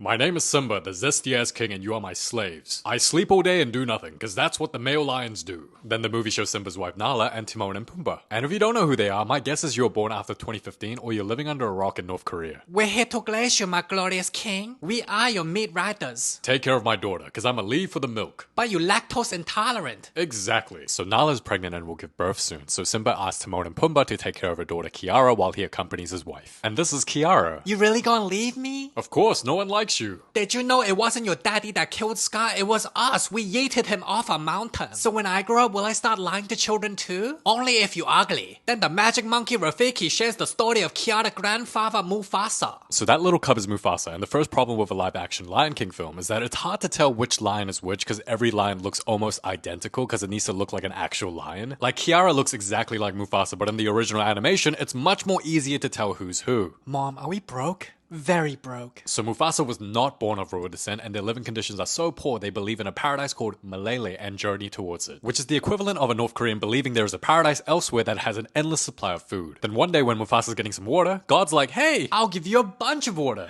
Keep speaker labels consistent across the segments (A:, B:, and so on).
A: My name is Simba, the zesty-ass king, and you are my slaves. I sleep all day and do nothing, because that's what the male lions do. Then the movie shows Simba's wife Nala and Timon and Pumbaa. And if you don't know who they are, my guess is you were born after 2015 or you're living under a rock in North Korea.
B: We're here to glacier, my glorious king. We are your meat riders.
A: Take care of my daughter, because I'ma leave for the milk.
B: But you're lactose intolerant.
A: Exactly. So Nala is pregnant and will give birth soon, so Simba asks Timon and Pumbaa to take care of her daughter Kiara while he accompanies his wife. And this is Kiara.
B: You really gonna leave me?
A: Of course, no one likes you.
B: Did you know it wasn't your daddy that killed Scar? It was us. We yeeted him off a mountain. So when I grow up, will I start lying to children too? Only if you're ugly. Then the magic monkey Rafiki shares the story of Kiara's grandfather Mufasa.
A: So that little cub is Mufasa, and the first problem with a live-action Lion King film is that it's hard to tell which lion is which because every lion looks almost identical because it needs to look like an actual lion. Like Kiara looks exactly like Mufasa, but in the original animation, it's much more easier to tell who's who.
B: Mom, are we broke? Very broke.
A: So Mufasa was not born of royal descent, and their living conditions are so poor they believe in a paradise called Malele and journey towards it, which is the equivalent of a North Korean believing there is a paradise elsewhere that has an endless supply of food. Then one day when Mufasa's getting some water, God's like, hey, I'll give you a bunch of water.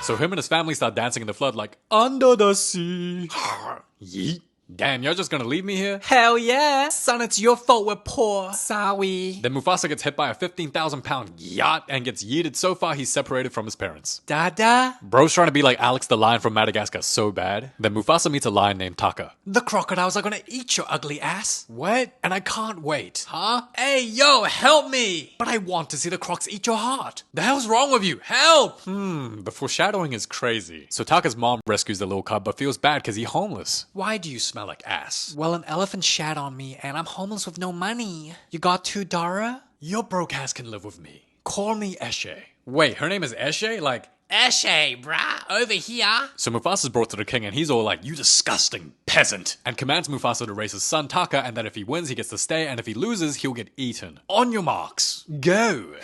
A: So him and his family start dancing in the flood like, under the sea. Yeet. Damn, you're just gonna leave me here?
B: Hell yeah. Son, it's your fault we're poor. Sorry.
A: Then Mufasa gets hit by a 15,000-pound yacht and gets yeeted so far he's separated from his parents.
B: Dada?
A: Bro's trying to be like Alex the lion from Madagascar so bad. Then Mufasa meets a lion named Taka.
B: The crocodiles are gonna eat your ugly ass.
A: What? And I can't wait.
B: Huh? Hey, yo, help me!
A: But I want to see the crocs eat your heart. The hell's wrong with you? Help! The foreshadowing is crazy. So Taka's mom rescues the little cub but feels bad because he's homeless. Why do you smell like ass?
B: Well, an elephant shat on me and I'm homeless with no money. You got $2?
A: Your broke ass can live with me. Call me Eshe. Wait, her name is Eshe? Like,
B: Eshe, brah, over here.
A: so Mufasa's brought to the king and he's all like, you disgusting peasant, and commands Mufasa to raise his son Taka, and that if he wins he gets to stay, and if he loses he'll get eaten. On your marks, go.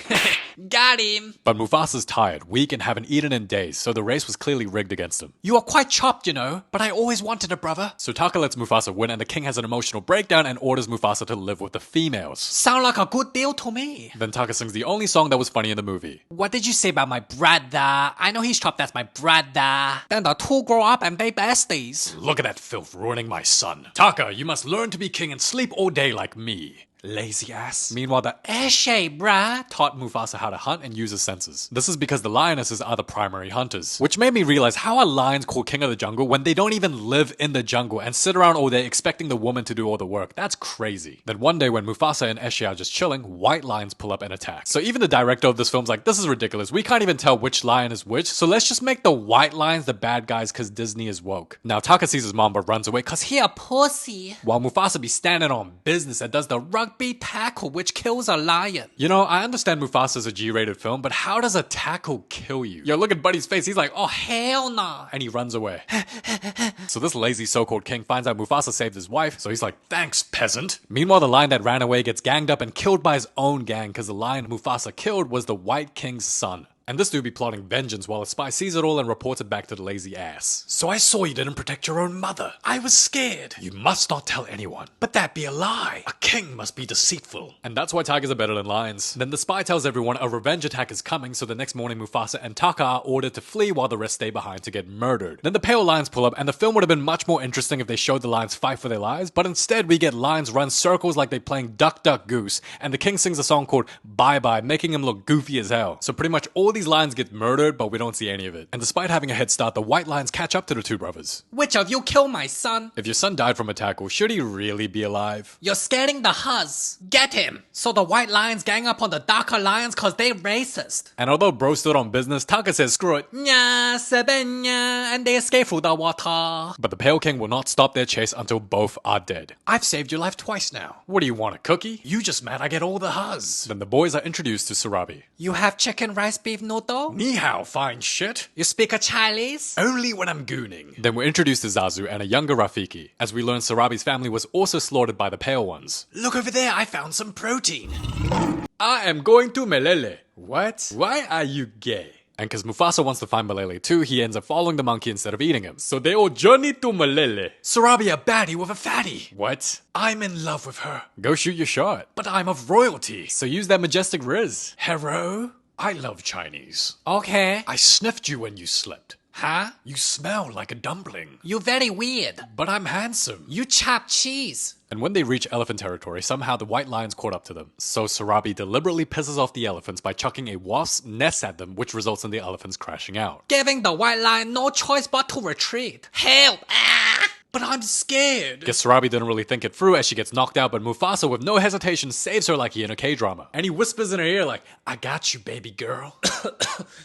B: Got him.
A: But Mufasa's tired, weak, and haven't eaten in days, so the race was clearly rigged against him.
B: You are quite chopped, you know, but I always wanted a brother.
A: So Taka lets Mufasa win and the king has an emotional breakdown and orders Mufasa to live with the females.
B: Sound like a good deal to me.
A: Then Taka sings the only song that was funny in the movie.
B: What did you say about my brother? I know he's chopped, that's my brother. Then the two grow up and be besties.
A: Look at that filth ruining my son. Taka, you must learn to be king and sleep all day like me. Lazy ass. Meanwhile, the
B: Eshe, brah,
A: taught Mufasa how to hunt and use his senses. This is because the lionesses are the primary hunters. Which made me realize how are lions called king of the jungle when they don't even live in the jungle and sit around all day expecting the woman to do all the work. That's crazy. Then one day when Mufasa and Eshe are just chilling, white lions pull up and attack. So even the director of this film's like, this is ridiculous. We can't even tell which lion is which, so let's just make the white lions the bad guys cause Disney is woke. Now Taka sees his mom but runs away cause
B: he a pussy.
A: while Mufasa be standing on business and does the rugby tackle which kills a lion. You know, I understand Mufasa's a G-rated film, but how does a tackle kill you? Yo, look at Buddy's face. He's like, oh hell nah. And he runs away. So this lazy so-called king finds out Mufasa saved his wife, so he's like, thanks, peasant. Meanwhile, the lion that ran away gets ganged up and killed by his own gang because the lion Mufasa killed was the White King's son. And this dude be plotting vengeance while a spy sees it all and reports it back to the lazy ass. So I saw you didn't protect your own mother. I was scared. You must not tell anyone. But that be a lie. A king must be deceitful. And that's why tigers are better than lions. Then the spy tells everyone a revenge attack is coming, so the next morning Mufasa and Taka are ordered to flee while the rest stay behind to get murdered. Then the pale lions pull up, and the film would have been much more interesting if they showed the lions fight for their lives, but instead we get lions run circles like they playing Duck Duck Goose, and the king sings a song called Bye Bye, making him look goofy as hell. So pretty much all these lions get murdered, but we don't see any of it. And despite having a head start, the white lions catch up to the two brothers.
B: Which of you killed my son?
A: If your son died from a tackle, should he really be alive?
B: You're scaring the huz. Get him. So the white lions gang up on the darker lions cause they racist.
A: And although bro stood on business, Taka says screw it.
B: Nya, sebenya, and they escape through the water.
A: But the Pale King will not stop their chase until both are dead. I've saved your life twice now. What do you want, a cookie? You just mad I get all the huzz. Then the boys are introduced to Sarabi.
B: You have chicken rice beef noodle?
A: Ni hao, fine shit.
B: You speak a Chinese?
A: Only when I'm gooning. Then we're introduced to Zazu and a younger Rafiki, as we learn Sarabi's family was also slaughtered by the Pale Ones. Look over there, I found some protein. I am going to Melele. What? Why are you gay? And because Mufasa wants to find Malele too, he ends up following the monkey instead of eating him. So they all journey to Malele. Sarabi a baddie with a fatty. What? I'm in love with her. Go shoot your shot. But I'm of royalty. So use that majestic riz. Hero? I love Chinese.
B: Okay.
A: I sniffed you when you slept.
B: Huh?
A: You smell like a dumpling.
B: You very weird.
A: But I'm handsome.
B: You chop cheese.
A: And when they reach elephant territory, somehow the white lions caught up to them. So Sarabi deliberately pisses off the elephants by chucking a wasp's nest at them, which results in the elephants crashing out.
B: Giving the white lion no choice but to retreat. Help! Ah!
A: But I'm scared. Guess Sarabi didn't really think it through as she gets knocked out, but Mufasa with no hesitation saves her like he in a K-drama. And he whispers in her ear like, I got you, baby girl.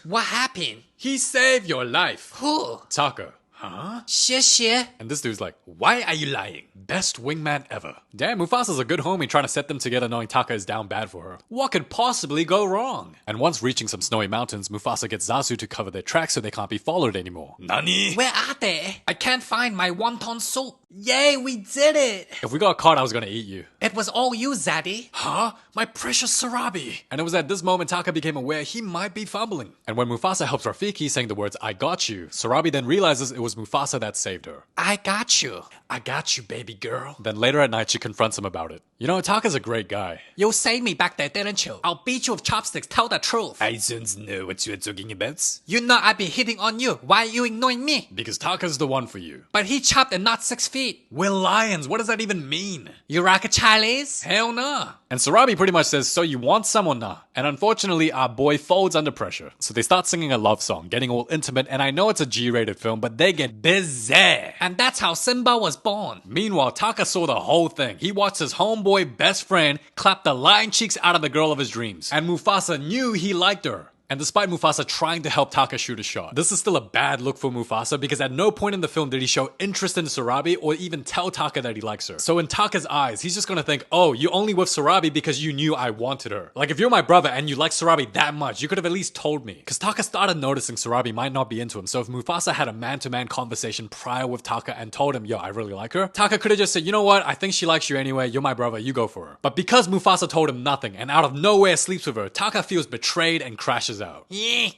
B: What happened?
A: He saved your life.
B: Who?
A: Taka. Huh?
B: 谢谢.
A: And this dude's like, why are you lying? Best wingman ever. Damn, Mufasa's a good homie trying to set them together knowing Taka is down bad for her. What could possibly go wrong? And once reaching some snowy mountains, Mufasa gets Zazu to cover their tracks so they can't be followed anymore. Nani?
B: Where are they? I can't find my wonton soup. Yay, we did it!
A: If we got caught, I was gonna eat you.
B: It was all you, Zaddy.
A: Huh? My precious Sarabi. And it was at this moment Taka became aware he might be fumbling. And when Mufasa helps Rafiki saying the words, I got you, Sarabi then realizes it was Mufasa that saved her.
B: I got you.
A: I got you, baby girl. Then later at night, she confronts him about it. You know, Taka's a great guy.
B: You saved me back there, didn't you? I'll beat you with chopsticks, tell the truth.
A: I don't know what you're talking about.
B: You know I've been hitting on you. Why are you ignoring me?
A: Because Taka's the one for you.
B: But he chopped and not 6 feet.
A: We're lions. What does that even mean?
B: You rock a Chinese?
A: Hell nah. And Sarabi pretty much says, so you want someone nah? And unfortunately, our boy folds under pressure. So they start singing a love song, getting all intimate, and I know it's a G-rated film, but they get busy.
B: And that's how Simba was born.
A: Meanwhile, Taka saw the whole thing. He watched his homeboy best friend clap the lion cheeks out of the girl of his dreams. And Mufasa knew he liked her. And despite Mufasa trying to help Taka shoot a shot, this is still a bad look for Mufasa because at no point in the film did he show interest in Sarabi or even tell Taka that he likes her. So in Taka's eyes, he's just gonna think, oh, you only with Sarabi because you knew I wanted her. Like if you're my brother and you like Sarabi that much, you could have at least told me. Cause Taka started noticing Sarabi might not be into him, so if Mufasa had a man-to-man conversation prior with Taka and told him, yo, I really like her, Taka could have just said, you know what, I think she likes you anyway, you're my brother, you go for her. But because Mufasa told him nothing and out of nowhere sleeps with her, Taka feels betrayed and crashes out.
B: Yeah.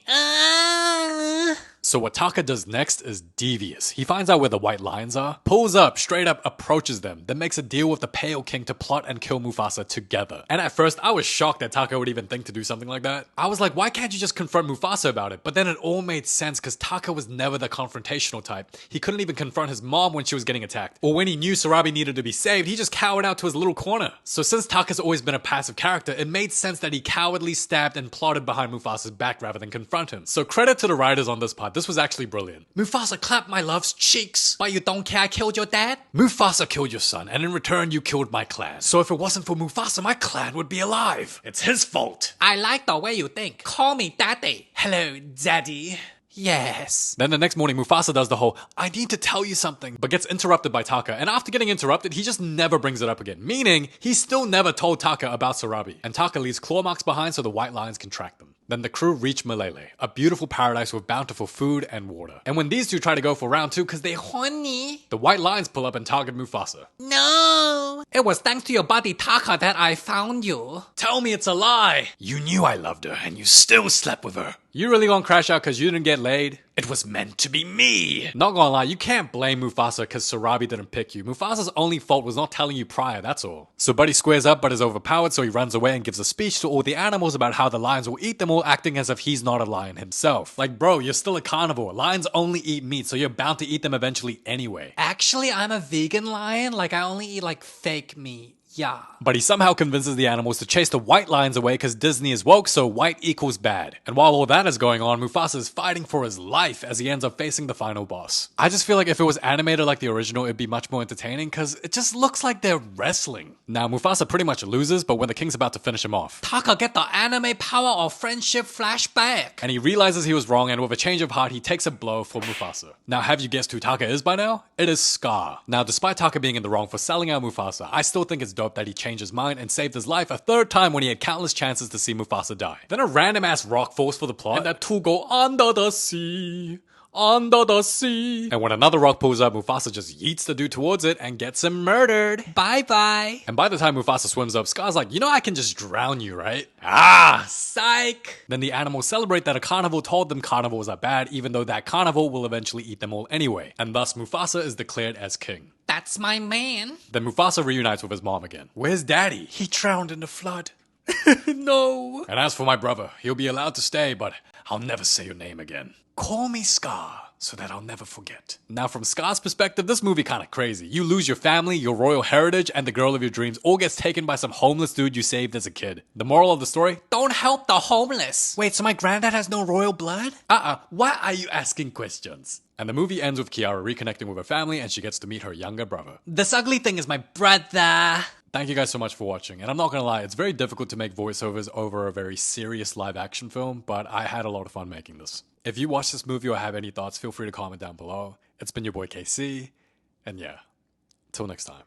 A: So what Taka does next is devious. He finds out where the white lions are, pulls up, straight up approaches them, then makes a deal with the Pale King to plot and kill Mufasa together. And at first, I was shocked that Taka would even think to do something like that. I was like, why can't you just confront Mufasa about it? But then it all made sense because Taka was never the confrontational type. He couldn't even confront his mom when she was getting attacked. Or when he knew Sarabi needed to be saved, he just cowered out to his little corner. So since Taka's always been a passive character, it made sense that he cowardly stabbed and plotted behind Mufasa's back rather than confront him. So credit to the writers on this part. This was actually brilliant.
B: Mufasa clapped my love's cheeks. But you don't care I killed your dad?
A: Mufasa killed your son, and in return you killed my clan. So if it wasn't for Mufasa, my clan would be alive. It's his fault.
B: I like the way you think. Call me daddy. Hello, daddy. Yes.
A: Then the next morning, Mufasa does the whole, I need to tell you something, but gets interrupted by Taka. And after getting interrupted, he just never brings it up again. Meaning, he still never told Taka about Sarabi. And Taka leaves claw marks behind so the white lions can track them. Then the crew reach Malele, a beautiful paradise with bountiful food and water. And when these two try to go for round two because they're horny, the white lions pull up and target Mufasa.
B: No! It was thanks to your buddy Taka that I found you.
A: Tell me it's a lie! You knew I loved her and you still slept with her. You really gonna crash out because you didn't get laid? It was meant to be me. Not gonna lie, you can't blame Mufasa because Sarabi didn't pick you. Mufasa's only fault was not telling you prior, that's all. So Buddy squares up but is overpowered, so he runs away and gives a speech to all the animals about how the lions will eat them all, acting as if he's not a lion himself. Like bro, you're still a carnivore. Lions only eat meat, so you're bound to eat them eventually anyway.
B: Actually, I'm a vegan lion, like I only eat like fake meat. Yeah.
A: But he somehow convinces the animals to chase the white lions away because Disney is woke, so white equals bad. And while all that is going on, Mufasa is fighting for his life as he ends up facing the final boss. I just feel like if it was animated like the original, it'd be much more entertaining because it just looks like they're wrestling. Now, Mufasa pretty much loses, but when the king's about to finish him off,
B: Taka get the anime power of friendship flashback.
A: And he realizes he was wrong, and with a change of heart, he takes a blow for Mufasa. Now, have you guessed who Taka is by now? It is Scar. Now, despite Taka being in the wrong for selling out Mufasa, I still think it's dope that he changed his mind and saved his life a third time when he had countless chances to see Mufasa die. Then a random ass rock falls for the plot, and the two go under the sea. Under the sea. And when another rock pulls up, Mufasa just yeets the dude towards it and gets him murdered.
B: Bye-bye.
A: And by the time Mufasa swims up, Scar's like, you know I can just drown you, right? Ah, psych. Then the animals celebrate that a carnivore told them carnivores are bad, even though that carnivore will eventually eat them all anyway. And thus Mufasa is declared as king.
B: That's my man.
A: Then Mufasa reunites with his mom again. Where's daddy? He drowned in the flood.
B: No.
A: And as for my brother, he'll be allowed to stay, but I'll never say your name again. Call me Scar, so that I'll never forget. Now from Scar's perspective, this movie kinda crazy. You lose your family, your royal heritage, and the girl of your dreams all gets taken by some homeless dude you saved as a kid. The moral of the story?
B: Don't help the homeless. Wait, so my granddad has no royal blood?
A: Why are you asking questions? And the movie ends with Kiara reconnecting with her family and she gets to meet her younger brother.
B: This ugly thing is my brother.
A: Thank you guys so much for watching, and I'm not gonna lie, it's very difficult to make voiceovers over a very serious live action film, but I had a lot of fun making this. If you watch this movie or have any thoughts, feel free to comment down below. It's been your boy KC, and yeah, till next time.